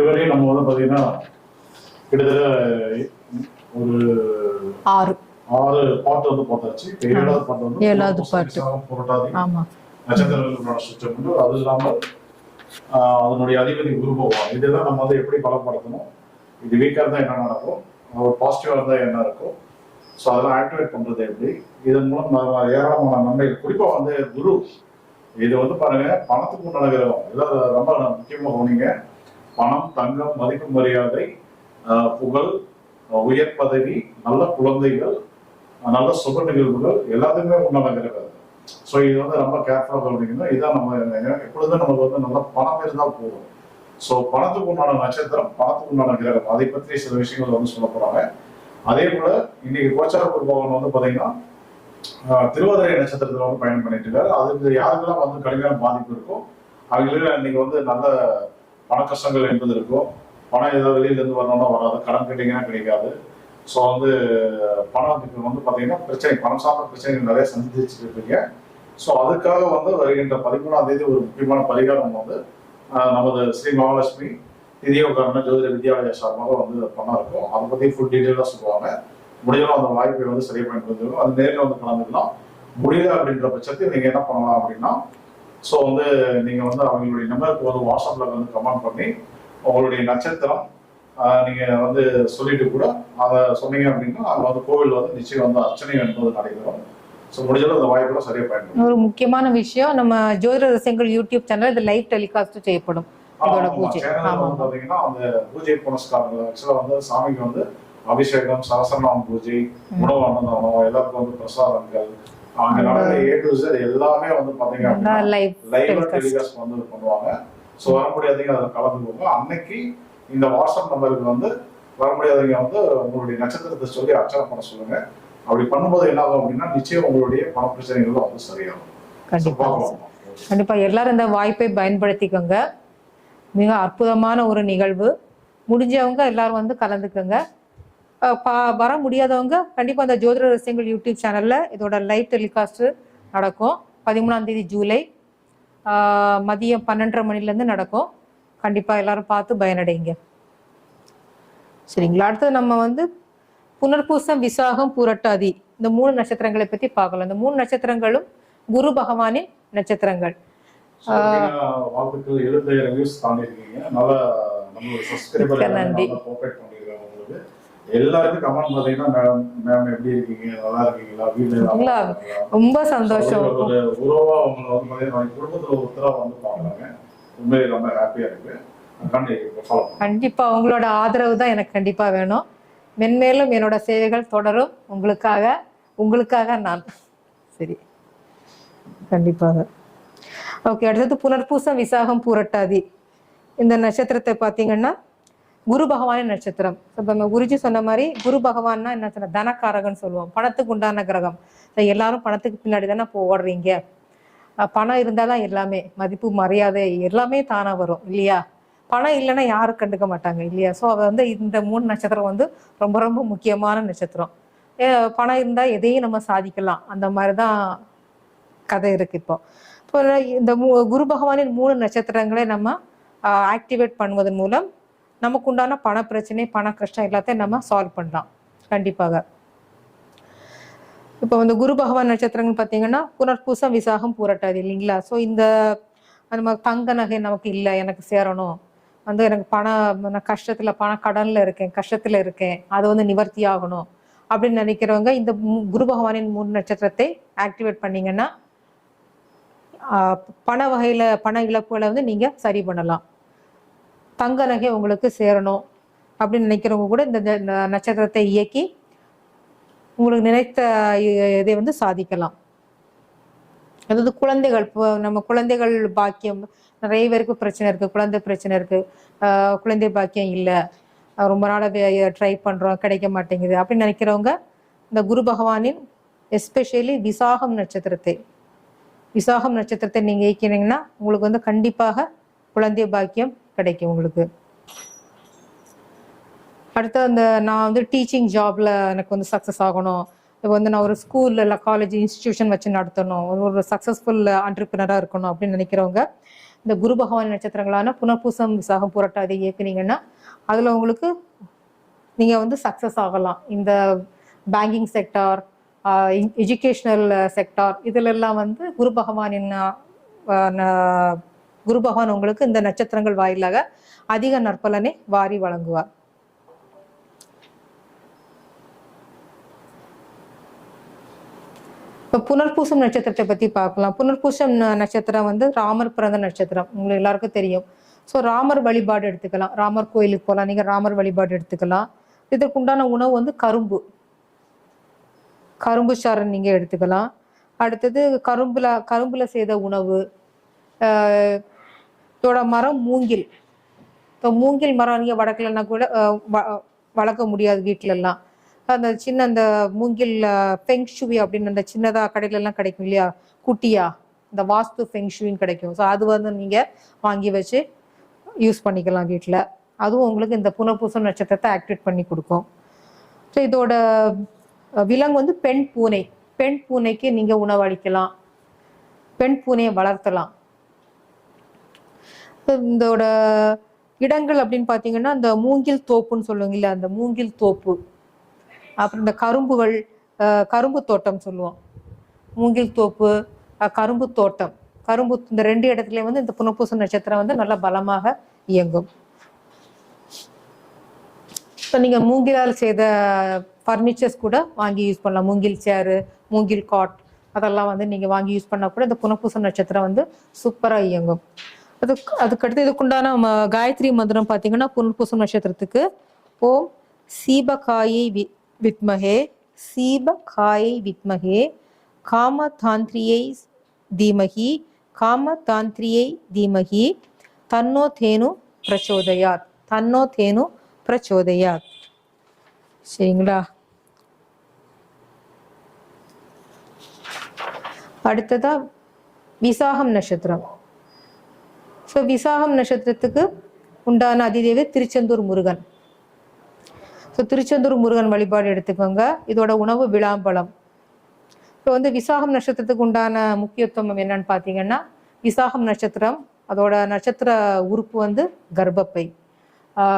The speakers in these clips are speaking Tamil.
இதுவரை நம்ம வந்து பாத்தீங்கன்னா கிட்டத்தட்ட ஒரு 6 பாட்டு வந்து பார்த்தாச்சு. 7வது பாட்டு வந்து 7வது பாட்டு புரட்டாதி நட்சத்திரங்களோட சுற்றம். அது இல்லாமல் அதனுடைய அதிபதி குரு பகவான். இதெல்லாம் நம்ம வந்து எப்படி பலப்படுத்தணும், இது வீக்கா இருந்தா என்ன நடக்கும், ஒரு பாசிட்டிவா இருந்தா என்ன இருக்கும், ஸோ அதெல்லாம் ஆக்டிவேட் பண்றது எப்படி, இதன் மூலம் ஏராளமான நன்மைகள். குறிப்பா வந்து குரு இது வந்து பாருங்க, பணத்துக்கு நடக்கிறோம் ஏதாவது ரொம்ப முக்கியமாக போனீங்க. பணம், தங்கம், மதிப்பு மரியாதை, புகழ், உயர் பதவி, நல்ல குழந்தைகள், நல்ல சுப நிகழ்வுகள் எல்லாத்துக்குமே உண்டாகிறது. ஸோ இது வந்து ரொம்ப கேர்ஃபுல்லாக கவனிக்கணும். இதான் நம்ம எப்பொழுதும் நமக்கு வந்து நல்ல பணம் இருந்தால் போதும். ஸோ பணத்துக்கு உண்டான நட்சத்திரம், பணத்துக்கு உண்டான கிரகம், அதை பற்றி சில விஷயங்கள் வந்து சொல்ல போறாங்க. அதே போல இன்னைக்கு கோச்சார குரு பகவான் வந்து பாத்தீங்கன்னா திருவாதிரை நட்சத்திரத்துல வந்து பயணம் பண்ணிட்டு இருக்காரு. அதுக்கு யாருக்கெல்லாம் வந்து கடுமையான பாதிப்பு இருக்கும், அவங்களுக்கு இன்னைக்கு வந்து நல்ல பண கஷ்டங்கள் என்பது இருக்கும். பணம் ஏதாவது வெளியில இருந்து வரணும்னா வராது, கடன் கேட்டீங்கன்னா கிடைக்காது. ஸோ வந்து பணத்துக்கு வந்து பார்த்தீங்கன்னா பிரச்சனை, பணம் சார்ந்த பிரச்சனைகள் நிறைய சந்திச்சுட்டு இருக்கீங்க. ஸோ அதுக்காக வந்து வருகின்ற 13ஆம் தேதி ஒரு முக்கியமான பரிகாரம் வந்து நமது ஸ்ரீ மகாலட்சுமி நிதியோகாரண ஜோதிட வித்யாலயா சார்பாக வந்து பண்ணா இருக்கும். அதை பற்றி ஃபுல் டீட்டெயிலாக சொல்லுவாங்க. முடியலாம் அந்த வாய்ப்பை வந்து சரியாக பயன்படுத்திக்கணும். அது நேரில் வந்து கலந்துக்கலாம். முடியல அப்படின்ற பட்சத்தில் நீங்கள் என்ன பண்ணலாம் அப்படின்னா, ஸோ வந்து நீங்கள் வந்து அவங்களுடைய நம்பருக்கு வந்து வாட்ஸ்அப்பில் வந்து கமெண்ட் பண்ணி உங்களுடைய நட்சத்திரம் நீங்கள் வந்து சொல்லிட்டு கூட அதை சொன்னீங்க அப்படின்னா அங்கே வந்து கோவில் வந்து நிச்சயம் வந்து அர்ச்சனை என்பது நடைபெறும். ஸோ முடிஞ்சாலும் அந்த வாய்ப்பெல்லாம் சரியாக பயன்படும். ஒரு முக்கியமான விஷயம், நம்ம ஜோதிட ரகசியங்கள் யூடியூப் சேனல் இது லைவ் டெலிகாஸ்ட் செய்யப்படும். பாத்தீங்கன்னா அந்த பூஜை புனஸ்காரங்கள் ஆக்சுவலா வந்து சாமிக்கு வந்து அபிஷேகம், சகசரநாம பூஜை, உணவு அன்னதானம், எல்லாருக்கும் வந்து பிரசாதங்கள், அங்க நடக்கிற A to Z எல்லாமே வந்து பாத்தீங்க அப்படின்னா லைவ் டெலிகாஸ்ட் வந்து பண்ணுவாங்க. ஸோ வர முடியாதீங்க அதில் கலந்துக்கோங்க. அன்னைக்கு இந்த வாட்ஸ்அப் நம்பருக்கு வந்து வர முடியாதவங்க வந்து உங்களுடைய நட்சத்திரத்தை சொல்லி அர்ச்சனை பண்ண சொல்லுங்க. அப்படி பண்ணும்போது என்ன ஆகும் அப்படின்னா நிச்சயம் உங்களுடைய பண பிரச்சனைகள் வந்து சரியாகும். கண்டிப்பா எல்லாரும் இந்த வாய்ப்பை பயன்படுத்திக்கோங்க. மிக அற்புதமான ஒரு நிகழ்வு. முடிஞ்சவங்க எல்லாரும் வந்து கலந்துக்கோங்க. வர முடியாதவங்க கண்டிப்பா அந்த ஜோதிட ரகசியங்கள் யூடியூப் சேனல்ல இதோட லைவ் டெலிகாஸ்ட் நடக்கும். 13ஆம் தேதி ஜூலை மதியம் 12:30 மணிலேருந்து நடக்கும். கண்டிப்பா எல்லாரும் பார்த்து பயனடைங்க. சரிங்களா? அடுத்தது நம்ம வந்து புனர்பூசம், விசாகம், பூரட்டாதி இந்த 3 நட்சத்திரங்களை பத்தி பார்க்கலாம். இந்த 3 நட்சத்திரங்களும் குரு பகவானின் நட்சத்திரங்கள். வாழ்த்துக்கள். 70,000 வியூஸ் தாண்டி இருக்கீங்க. நல்லா நம்ம சப்ஸ்கிரைபர் நன்றி. எல்லாருக்கும் கமெண்ட் பாத்தீங்கன்னா மேம் எப்படி இருக்கீங்க, நல்லா இருக்கீங்களா, வீட்டுல ரொம்ப சந்தோஷம். உறவா உங்களை வந்து பாத்தீங்கன்னா குடும்பத்துல ஒருத்தரா வந்து பாக்குறாங்க. உண்மையிலே ரொம்ப ஹாப்பியா இருக்கு. கண்டிப்பா உங்களோட ஆதரவு தான் எனக்கு கண்டிப்பா வேணும். மென்மேலும் என்னோட சேவைகள் தொடரும் உங்களுக்காக நான். சரி, கண்டிப்பாக. ஓகே, அடுத்தது புனர்பூசம், விசாகம், பூரட்டாதி இந்த நட்சத்திரத்தை பார்த்தீங்கன்னா குரு பகவானின் நட்சத்திரம். நம்ம குருஜி சொன்ன மாதிரி குரு பகவான்னா என்ன சொன்ன, தனக்காரகன்னு சொல்லுவோம். பணத்துக்கு உண்டான கிரகம். எல்லாரும் பணத்துக்கு பின்னாடி தானே ஓடுறீங்க. பணம் இருந்தாதான் எல்லாமே, மதிப்பு மரியாதை எல்லாமே தானா வரும் இல்லையா? பணம் இல்லைன்னா யாரும் கண்டுக்க மாட்டாங்க இல்லையா? ஸோ அவ வந்து இந்த 3 நட்சத்திரம் வந்து ரொம்ப ரொம்ப முக்கியமான நட்சத்திரம். பணம் இருந்தா எதையும் நம்ம சாதிக்கலாம், அந்த மாதிரிதான் கதை இருக்கு. இப்போ இந்த குரு பகவானின் 3 நட்சத்திரங்களை நம்ம ஆக்டிவேட் பண்ணுவதன் மூலம் நமக்கு உண்டான பண பிரச்சனை, பண கஷ்டம் எல்லாத்தையும் நம்ம சால்வ் பண்ணலாம் கண்டிப்பாக. இப்போ வந்து குரு பகவான் நட்சத்திரங்கள் பார்த்தீங்கன்னா புனர்பூசம், விசாகம், பூரட்டாதி இல்லைங்களா? ஸோ இந்த நம்ம தங்க நகை நமக்கு இல்லை, எனக்கு சேரணும், வந்து எனக்கு நான் கஷ்டத்தில் கடனில் இருக்கேன், கஷ்டத்தில் இருக்கேன், அது வந்து நிவர்த்தி ஆகணும் அப்படின்னு நினைக்கிறவங்க இந்த குரு பகவானின் 3 நட்சத்திரத்தை ஆக்டிவேட் பண்ணீங்கன்னா பண வகையில் பண இழப்புகளை வந்து நீங்கள் சரி பண்ணலாம். தங்க நகை உங்களுக்கு சேரணும் அப்படின்னு நினைக்கிறவங்க கூட இந்த நட்சத்திரத்தை இயக்கி உங்களுக்கு நினைத்த இதை வந்து சாதிக்கலாம். அதாவது குழந்தைகள், நம்ம குழந்தைகள் பாக்கியம் நிறைய பேருக்கு பிரச்சனை இருக்கு, குழந்தை பிரச்சனை இருக்கு, குழந்தை பாக்கியம் இல்லை, ரொம்ப நாள ட்ரை பண்றோம் கிடைக்க மாட்டேங்குது அப்படின்னு நினைக்கிறவங்க இந்த குரு பகவானின் எஸ்பெஷலி விசாகம் நட்சத்திரத்தை நீங்க இயக்கினீங்கன்னா உங்களுக்கு வந்து கண்டிப்பாக குழந்தை பாக்கியம் கிடைக்கும் உங்களுக்கு. அடுத்து நான் வந்து டீச்சிங் ஜாப்ல எனக்கு வந்து சக்ஸஸ் ஆகணும், இப்போ வந்து நான் ஒரு ஸ்கூல் இல்லை காலேஜ் இன்ஸ்டிடியூஷன் வச்சு நடத்தணும், ஒரு சக்ஸஸ்ஃபுல் ஆண்டர்பிரினராக இருக்கணும் அப்படின்னு நினைக்கிறவங்க இந்த குரு பகவான் நட்சத்திரங்களான புனர்பூசம் விசாகம் புரட்டாதி இயக்குனீங்கன்னா அதில் உங்களுக்கு நீங்கள் வந்து சக்ஸஸ் ஆகலாம். இந்த பேங்கிங் செக்டார், எஜுகேஷ்னல் செக்டார் இதிலெல்லாம் வந்து குரு பகவான் உங்களுக்கு இந்த நட்சத்திரங்கள் வாயிலாக அதிக நற்பலனை வாரி வழங்குவார். இப்போ புனர்பூசம் நட்சத்திரத்தை பற்றி பார்க்கலாம். புனர்பூசம் நட்சத்திரம் வந்து ராமர் பிறந்த நட்சத்திரம், உங்களுக்கு எல்லாருக்கும் தெரியும். ஸோ ராமர் வழிபாடு எடுத்துக்கலாம், ராமர் கோயிலுக்கு போகலாம், நீங்கள் ராமர் வழிபாடு எடுத்துக்கலாம். இதற்குண்டான உணவு வந்து கரும்பு சாறு நீங்கள் எடுத்துக்கலாம். அடுத்தது கரும்புல செய்த உணவு. இதோட மரம் மூங்கில். இப்போ மூங்கில் மரம் நீங்கள் வளர்க்கலன்னா கூட வளர்க்க முடியாது வீட்டிலலாம். அந்த சின்ன அந்த மூங்கில் ஃபெங்ஷுவி அப்படின்னு அந்த சின்னதாக கடையிலலாம் கிடைக்கும் இல்லையா, குட்டியா, இந்த வாஸ்து ஃபெங்ஷுவின்னு கிடைக்கும். ஸோ அது வந்து நீங்கள் வாங்கி வச்சு யூஸ் பண்ணிக்கலாம் வீட்டில். அதுவும் உங்களுக்கு இந்த புனர்பூசம் நட்சத்திரத்தை ஆக்டிவேட் பண்ணி கொடுக்கும். ஸோ இதோட விலங்கு வந்து பெண் பூனை. பெண் பூனைக்கு நீங்கள் உணவளிக்கலாம், பெண் பூனையை வளர்த்தலாம். இதோட இடங்கள் அப்படின்னு பார்த்தீங்கன்னா இந்த மூங்கில் தோப்புன்னு சொல்லுவாங்க இல்லையா, அந்த மூங்கில் தோப்பு. அப்புறம் இந்த கரும்பு தோட்டம் சொல்லுவோம், மூங்கில் தோப்பு, கரும்பு தோட்டம், இந்த 2 இடத்துலயும் வந்து இந்த புனர்பூச நட்சத்திரம் வந்து நல்லா பலமாக இயங்கும். இப்போ நீங்கள் மூங்கிலால் செய்த ஃபர்னிச்சர்ஸ் கூட வாங்கி யூஸ் பண்ணலாம். மூங்கில் சேரு, மூங்கில் காட் அதெல்லாம் வந்து நீங்கள் வாங்கி யூஸ் பண்ணால் கூட இந்த புனர்பூச நட்சத்திரம் வந்து சூப்பராக இயங்கும். அதுக்கடுத்து இதுக்குண்டான காயத்ரி மந்திரம் பார்த்தீங்கன்னா புனர்பூசம் நட்சத்திரத்துக்கு ஓம் சீபகாயை வித்மஹே காமதாந்திரியை தீமஹி தன்னோ தேனு பிரச்சோதயாத். சரிங்களா? அடுத்ததா விசாகம் நட்சத்திரம். ஸோ விசாகம் நட்சத்திரத்துக்கு உண்டான அதிதேவி திருச்செந்தூர் முருகன். ஸோ திருச்செந்தூர் முருகன் வழிபாடு எடுத்துக்கோங்க. இதோட உணவு விளாம்பழம். இப்போ வந்து விசாகம் நட்சத்திரத்துக்கு உண்டான முக்கியத்துவம் என்னன்னு பார்த்தீங்கன்னா, விசாகம் நட்சத்திரம் அதோட நட்சத்திர உறுப்பு வந்து கர்ப்பப்பை.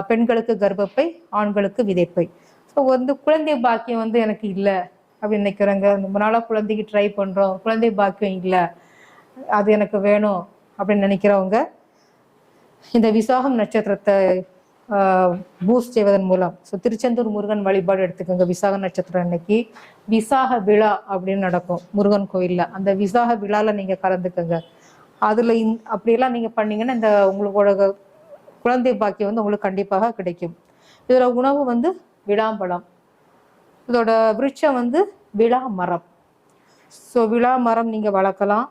பெண்களுக்கு கர்ப்பப்பை, ஆண்களுக்கு விதைப்பை. ஸோ வந்து குழந்தை பாக்கியம் வந்து எனக்கு இல்லை அப்படின்னு நினைக்கிறேங்க. ரொம்ப நாளாக குழந்தைக்கு ட்ரை பண்ணுறோம், குழந்தை பாக்கியம் இல்லை, அது எனக்கு வேணும் அப்படின்னு நினைக்கிறவங்க இந்த விசாகம் நட்சத்திரத்தை பூஸ்ட் செய்வதன் மூலம் ஸோ திருச்செந்தூர் முருகன் வழிபாடு எடுத்துக்கோங்க. விசாக நட்சத்திரம் அன்னைக்கு விசாக விழா அப்படின்னு நடக்கும் முருகன் கோயிலில். அந்த விசாக விழாவில் நீங்கள் கலந்துக்கோங்க. அதில் அப்படியெல்லாம் நீங்கள் பண்ணீங்கன்னா இந்த உங்களோட குழந்தை பாக்கியம் வந்து உங்களுக்கு கண்டிப்பாக கிடைக்கும். இதோட உணவு வந்து விளாம்பழம். இதோட விருட்சம் வந்து விழா மரம். ஸோ விழா மரம் நீங்கள் வளர்க்கலாம்,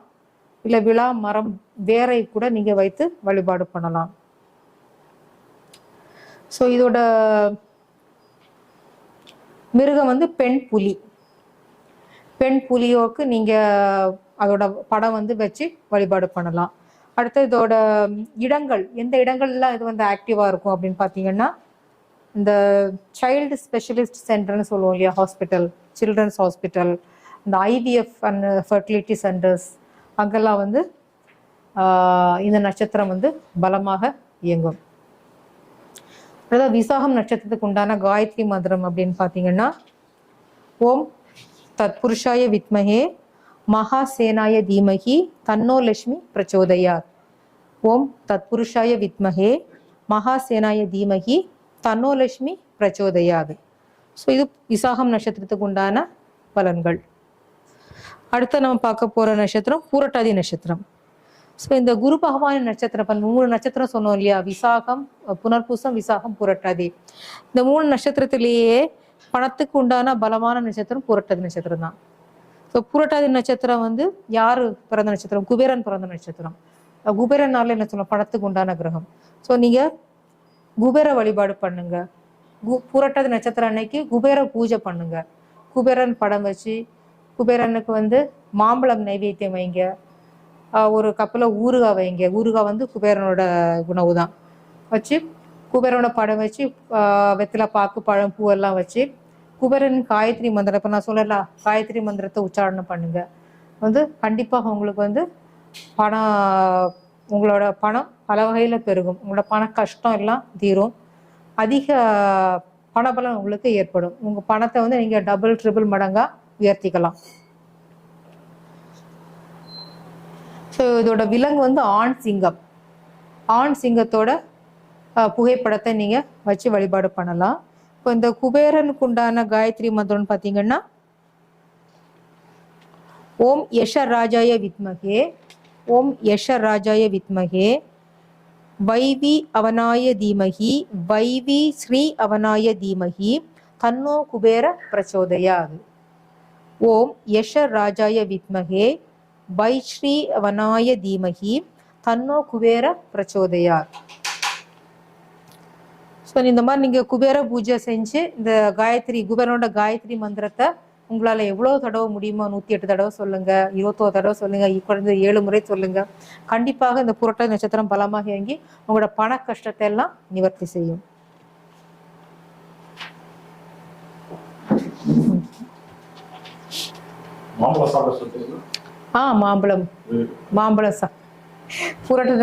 இல்லை விழா மரம் வேரை கூட நீங்கள் வைத்து வழிபாடு பண்ணலாம். ஸோ இதோட மிருகம் வந்து பெண் புலி. பெண் புலியோக்கு நீங்கள் அதோட படம் வந்து வச்சு வழிபாடு பண்ணலாம். அடுத்து இதோட இடங்கள், எந்த இடங்கள்லாம் இது வந்து ஆக்டிவாக இருக்கும் அப்படின்னு பார்த்தீங்கன்னா, இந்த சைல்டு ஸ்பெஷலிஸ்ட் சென்டர்னு சொல்லுவோம் இல்லையா, ஹாஸ்பிட்டல், சில்ட்ரன்ஸ் ஹாஸ்பிட்டல், இந்த ஐவிஎஃப் அண்ட் ஃபர்டிலிட்டி சென்டர்ஸ், அங்கெல்லாம் வந்து இந்த நட்சத்திரம் வந்து பலமாக இயங்கும். அதாவது விசாகம் நட்சத்திரத்துக்கு உண்டான காயத்ரி மந்திரம் அப்படின்னு பார்த்தீங்கன்னா, ஓம் தத்புருஷாய வித்மஹே மகாசேனாய தீமஹி தன்னோ லட்சுமி பிரச்சோதயாத். ஓம் தத்புருஷாய வித்மஹே மகாசேனாய தீமஹி தன்னோ லட்சுமி பிரச்சோதயாது. ஸோ இது விசாகம் நட்சத்திரத்துக்கு உண்டான பலன்கள். அடுத்து நம்ம பார்க்க போற நட்சத்திரம் பூரட்டாதி நட்சத்திரம். ஸோ இந்த குரு பகவான் நட்சத்திரம் 3 நட்சத்திரம் சொன்னோம் இல்லையா, விசாகம், புனர்பூசம், விசாகம், புரட்டாதி. இந்த 3 நட்சத்திரத்திலேயே பணத்துக்கு உண்டான பலமான நட்சத்திரம் பூரட்டாதி நட்சத்திரம் தான். ஸோ பூரட்டாதி நட்சத்திரம் வந்து யாரு பிறந்த நட்சத்திரம்? குபேரன் பிறந்த நட்சத்திரம். குபேரனால என்ன சொல்லணும், பணத்துக்கு உண்டான கிரகம். ஸோ நீங்க குபேர வழிபாடு பண்ணுங்க. பூரட்டாதி நட்சத்திரம் அன்னைக்கு குபேர பூஜை பண்ணுங்க. குபேரன் படம் வச்சு குபேரனுக்கு வந்து மாம்பழம் நைவேத்தியம் வைங்க. ஒரு கப்பில் ஊறுகாய் வைங்க. ஊறுகாய் வந்து குபேரனோட உணவு தான். வச்சு குபேரனோட படம் வச்சு வெத்தில பாக்கு பழம் பூவெல்லாம் வச்சு குபேரன் காயத்ரி மந்திரம், இப்போ நான் சொல்லலாம், காயத்ரி மந்திரத்தை உச்சாரணம் பண்ணுங்க. வந்து கண்டிப்பாக உங்களுக்கு வந்து பணம் உங்களோட பணம் பல வகையில பெருகும். உங்களோட பண கஷ்டம் எல்லாம் தீரும். அதிக பணபலம் உங்களுக்கு ஏற்படும். உங்க பணத்தை வந்து நீங்க டபுள் ட்ரிபிள் மடங்கா உயர்த்திக்கலாம். ஸோ இதோட விலங்கு வந்து ஆண் சிங்கம். ஆண் சிங்கத்தோட புகைப்படத்தை நீங்க வச்சு வழிபாடு பண்ணலாம். இப்போ இந்த குபேரனுக்கு உண்டான காயத்ரி மந்திரம்னு பார்த்தீங்கன்னா, ஓம் யஷராஜாய வித்மகே, ஓம் யஷராஜாய வித்மகே, வைவி அவனாய தீமகி, வைவி ஸ்ரீ அவனாய தீமகி, தன்னோ குபேர பிரச்சோதயாது. ஓம் யஷராஜாய வித்மகே, வைஸ்ரீ அவனாய தீமகி, தன்னோ குபேர பிரச்சோதயாது. ஸோ இந்த மாதிரி நீங்கள் குபேர பூஜை செஞ்சு இந்த காயத்ரி குபேரனோட காயத்ரி மந்திரத்தை உங்களால் எவ்வளோ தடவை முடியுமோ 108 தடவை சொல்லுங்க, 21 தடவை சொல்லுங்க, குறைஞ்சது 7 முறை சொல்லுங்க. கண்டிப்பாக இந்த புரட்டாதி நட்சத்திரம் பலமாக இறங்கி உங்களோட பண கஷ்டத்தை எல்லாம் நிவர்த்தி செய்யும். மாம்பழம் சாப்பிட சொல்றீங்களா? மாம்பழம் புரட்டாதி